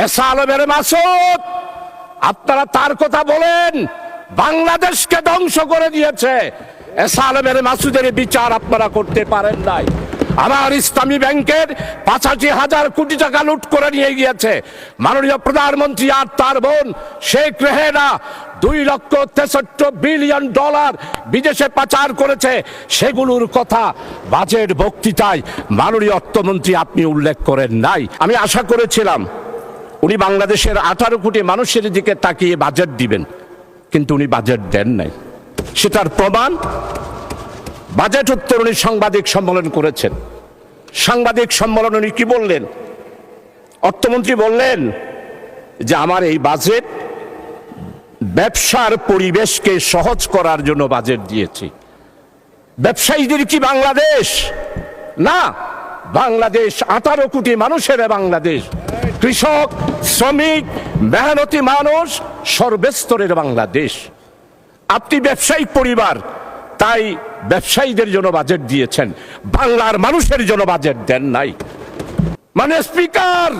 S আলমের মাসুদ, আপনারা তার কথা বলেন, বাংলাদেশকে ধ্বংস করে দিয়েছে। এস আলমের মাসুদের বিচার আপনারা করতে পারেন নাই। আমার ইসলামী ব্যাংকের ৮৫,০০০ কোটি টাকা লুট করে নিয়ে গিয়েছে মাননীয় প্রধানমন্ত্রী আর তার বোন শেখ রেহেনা। ২,৬৩ বিলিয়ন ডলার বিদেশে পাচার করেছে। সেগুলোর কথা বাজেট বক্তৃতায় মাননীয় অর্থমন্ত্রী আপনি উল্লেখ করেন নাই। আমি আশা করেছিলাম উনি বাংলাদেশের ১৮ কোটি মানুষের দিকে তাকিয়ে বাজেট দিবেন, কিন্তু উনি বাজেট দেন নাই। সেটার প্রমাণ বাজেট উত্তরণী সাংবাদিক সম্মেলন করেছেন। সাংবাদিক সম্মেলন উনি কি বললেন? অর্থমন্ত্রী বললেন যে আমার এই বাজেট ব্যবসার পরিবেশকে সহজ করার জন্য বাজেট দিয়েছি। ব্যবসায়ীদের কি বাংলাদেশ না? বাংলাদেশ ১৮ কোটি মানুষের বাংলাদেশ। কৃষক, শ্রমিক, মেহনতি মানুষ, সর্বস্তরের বাংলাদেশ। আপনি ব্যবসায়িক পরিবার, তাই ব্যবসায়ীদের জন্য বাজেট দিয়েছেন, বাংলার মানুষের জন্য বাজেট দেন নাই। মানে স্পিকার,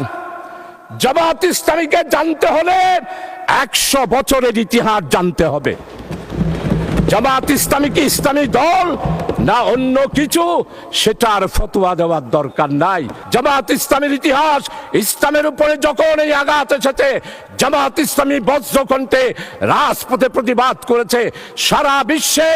জামাত ইসলামীকে জানতে হলে ১০০ বছরের ইতিহাস জানতে হবে। জামাত ইসলামী কি ইসলামী দল না অন্য কিছু, সেটার ফতোয়া দেওয়ার দরকার নাই। জামাত ইসলামের ইতিহাস, ইসলামের উপরে যখন এই আঘাত এসেছে, জামাত ইসলামী বজ্রকণ্ঠে রাজপথে প্রতিবাদ করেছে। সারা বিশ্বে